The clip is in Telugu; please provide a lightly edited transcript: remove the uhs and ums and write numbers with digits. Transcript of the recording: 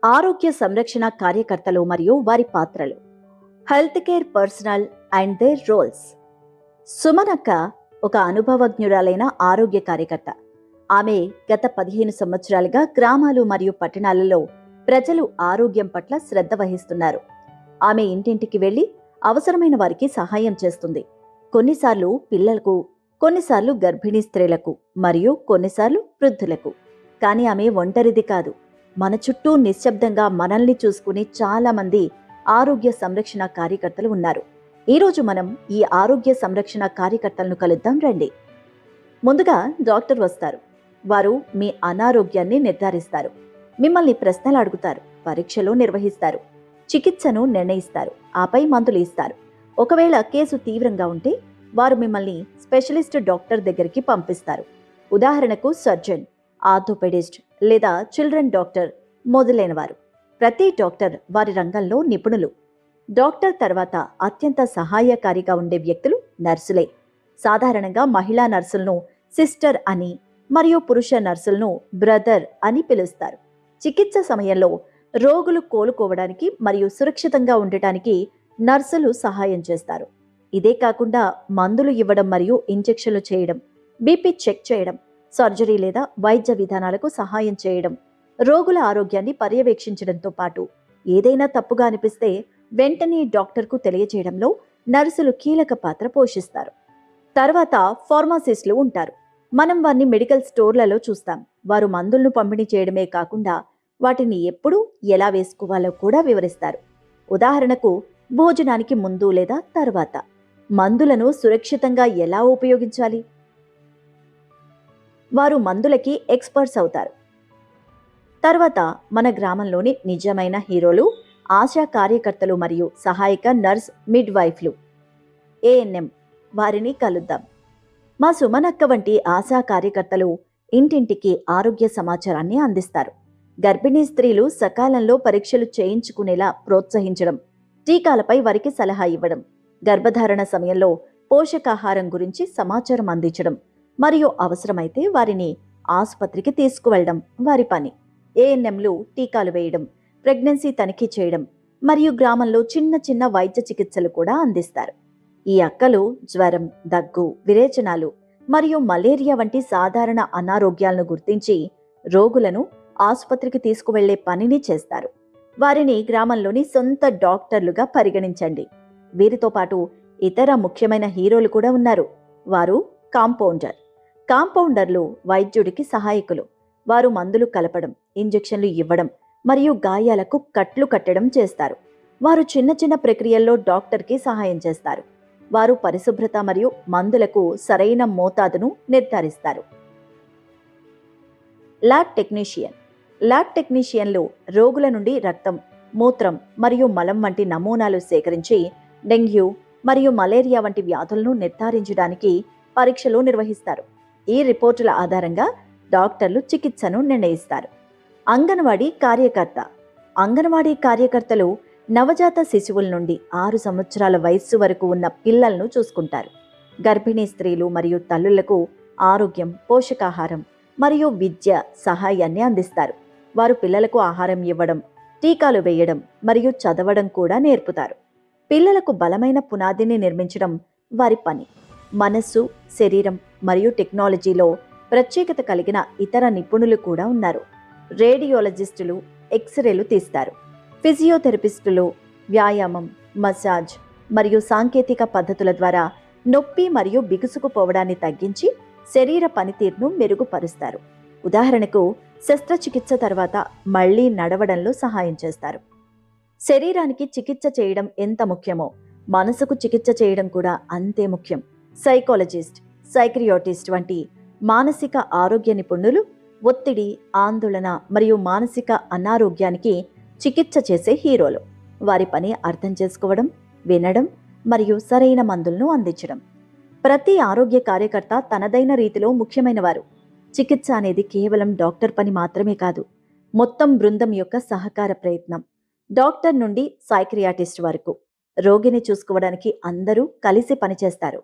ఆరోగ్య సంరక్షణ కార్యకర్తలు మరియు వారి పాత్రలు, health care personal and their roles. సుమనక్క ఒక అనుభవజ్ఞురాలైన ఆరోగ్య కార్యకర్త. ఆమె గత 15 సంవత్సరాలుగా గ్రామాలు మరియు పట్టణాలలో ప్రజలు ఆరోగ్యం పట్ల శ్రద్ధ వహిస్తున్నారు. ఆమె ఇంటింటికి వెళ్లి అవసరమైన వారికి సహాయం చేస్తుంది. కొన్నిసార్లు పిల్లలకు, కొన్నిసార్లు గర్భిణీ స్త్రీలకు మరియు కొన్నిసార్లు వృద్ధులకు. కానీ ఆమె ఒంటరిది కాదు. మన చుట్టూ నిశ్శబ్దంగా మనల్ని చూసుకుని చాలా మంది ఆరోగ్య సంరక్షణ కార్యకర్తలు ఉన్నారు. ఈరోజు మనం ఈ ఆరోగ్య సంరక్షణ కార్యకర్తలను కలుద్దాం రండి. ముందుగా డాక్టర్ వస్తారు. వారు మీ అనారోగ్యాన్ని నిర్ధారిస్తారు, మిమ్మల్ని ప్రశ్నలు అడుగుతారు, పరీక్షలు నిర్వహిస్తారు, చికిత్సను నిర్ణయిస్తారు, ఆపై మందులు ఇస్తారు. ఒకవేళ కేసు తీవ్రంగా ఉంటే వారు మిమ్మల్ని స్పెషలిస్ట్ డాక్టర్ దగ్గరికి పంపిస్తారు. ఉదాహరణకు సర్జన్, ఆర్థోపెడిస్ట్ లేదా చిల్డ్రన్ డాక్టర్ మొదలైనవారు. ప్రతి డాక్టర్ వారి రంగంలో నిపుణులు. డాక్టర్ తర్వాత అత్యంత సహాయకారిగా ఉండే వ్యక్తులు నర్సులే. సాధారణంగా మహిళా నర్సులను సిస్టర్ అని మరియు పురుష నర్సులను బ్రదర్ అని పిలుస్తారు. చికిత్స సమయంలో రోగులు కోలుకోవడానికి మరియు సురక్షితంగా ఉండటానికి నర్సులు సహాయం చేస్తారు. ఇదే కాకుండా మందులు ఇవ్వడం మరియు ఇంజెక్షన్లు చేయడం, బీపీ చెక్ చేయడం, సర్జరీ లేదా వైద్య విధానాలకు సహాయం చేయడం, రోగుల ఆరోగ్యాన్ని పర్యవేక్షించడంతో పాటు ఏదైనా తప్పుగా అనిపిస్తే వెంటనే డాక్టర్కు తెలియజేయడంలో నర్సులు కీలక పాత్ర పోషిస్తారు. తర్వాత ఫార్మసిస్టులు ఉంటారు. మనం వారిని మెడికల్ స్టోర్లలో చూస్తాం. వారు మందులను పంపిణీ చేయడమే కాకుండా వాటిని ఎప్పుడు ఎలా వేసుకోవాలో కూడా వివరిస్తారు. ఉదాహరణకు భోజనానికి ముందు లేదా తర్వాత మందులను సురక్షితంగా ఎలా ఉపయోగించాలి. వారు మందులకి ఎక్స్పర్ట్స్ అవుతారు. తర్వాత మన గ్రామంలోని నిజమైన హీరోలు ఆశా కార్యకర్తలు మరియు సహాయక నర్స్ మిడ్వైఫ్లు, ఏఎన్ఎం. వారిని కలుద్దాం. మా సుమనక్క వంటి ఆశా కార్యకర్తలు ఇంటింటికి ఆరోగ్య సమాచారాన్ని అందిస్తారు. గర్భిణీ స్త్రీలు సకాలంలో పరీక్షలు చేయించుకునేలా ప్రోత్సహించడం, టీకాలపై వారికి సలహా ఇవ్వడం, గర్భధారణ సమయంలో పోషకాహారం గురించి సమాచారం అందించడం మరియు అవసరమైతే వారిని ఆసుపత్రికి తీసుకువెళ్లడం వారి పని. ఏఎన్ఎంలు టీకాలు వేయడం, ప్రెగ్నెన్సీ తనిఖీ చేయడం మరియు గ్రామంలో చిన్న చిన్న వైద్య చికిత్సలు కూడా అందిస్తారు. ఈ అక్కలు జ్వరం, దగ్గు, విరేచనాలు మరియు మలేరియా వంటి సాధారణ అనారోగ్యాలను గుర్తించి రోగులను ఆసుపత్రికి తీసుకువెళ్లే పనిని చేస్తారు. వారిని గ్రామంలోని సొంత డాక్టర్లుగా పరిగణించండి. వీరితో పాటు ఇతర ముఖ్యమైన హీరోలు కూడా ఉన్నారు. వారు కాంపౌండర్. కాంపౌండర్లు వైద్యుడికి సహాయకులు. వారు మందులు కలపడం, ఇంజెక్షన్లు ఇవ్వడం మరియు గాయాలకు కట్లు కట్టడం చేస్తారు. వారు చిన్న చిన్న ప్రక్రియల్లో డాక్టర్కి సహాయం చేస్తారు. వారు పరిశుభ్రత మరియు మందులకు సరైన మోతాదును నిర్ధారిస్తారు. Lab technician. ల్యాబ్ టెక్నీషియన్లు రోగుల నుండి రక్తం, మూత్రం మరియు మలం వంటి నమూనాలు సేకరించి డెంగ్యూ మరియు మలేరియా వంటి వ్యాధులను నిర్ధారించడానికి పరీక్షలు నిర్వహిస్తారు. ఈ రిపోర్టుల ఆధారంగా డాక్టర్లు చికిత్సను నిర్ణయిస్తారు. అంగన్వాడీ కార్యకర్త. అంగన్వాడీ కార్యకర్తలు నవజాత శిశువుల నుండి 6 సంవత్సరాల వయస్సు వరకు ఉన్న పిల్లలను చూసుకుంటారు. గర్భిణీ స్త్రీలు మరియు తల్లులకు ఆరోగ్యం, పోషకాహారం మరియు విద్య సహాయాన్ని అందిస్తారు. వారు పిల్లలకు ఆహారం ఇవ్వడం, టీకాలు వేయడం మరియు చదవడం కూడా నేర్పుతారు. పిల్లలకు బలమైన పునాదిని నిర్మించడం వారి పని. మనస్సు, శరీరం మరియు టెక్నాలజీలో ప్రత్యేకత కలిగిన ఇతర నిపుణులు కూడా ఉన్నారు. రేడియోలజిస్టులు ఎక్స్రేలు తీస్తారు. ఫిజియోథెరపిస్టులు వ్యాయామం, మసాజ్ మరియు సాంకేతిక పద్ధతుల ద్వారా నొప్పి మరియు బిగుసుకుపోవడాన్ని తగ్గించి శరీర పనితీరును మెరుగుపరుస్తారు. ఉదాహరణకు శస్త్రచికిత్స తర్వాత మళ్లీ నడవడంలో సహాయం చేస్తారు. శరీరానికి చికిత్స చేయడం ఎంత ముఖ్యమో మనసుకు చికిత్స చేయడం కూడా అంతే ముఖ్యం. సైకాలజిస్ట్, సైక్రియాటిస్ట్ వంటి మానసిక ఆరోగ్య నిపుణులు ఒత్తిడి, ఆందోళన మరియు మానసిక అనారోగ్యానికి చికిత్స చేసే హీరోలు. వారి పని అర్థం చేసుకోవడం, వినడం మరియు సరైన మందులను అందించడం. ప్రతి ఆరోగ్య కార్యకర్త తనదైన రీతిలో ముఖ్యమైనవారు. చికిత్స అనేది కేవలం డాక్టర్ పని మాత్రమే కాదు, మొత్తం బృందం యొక్క సహకార ప్రయత్నం. డాక్టర్ నుండి సైక్రియాటిస్ట్ వరకు రోగిని చూసుకోవడానికి అందరూ కలిసి పనిచేస్తారు.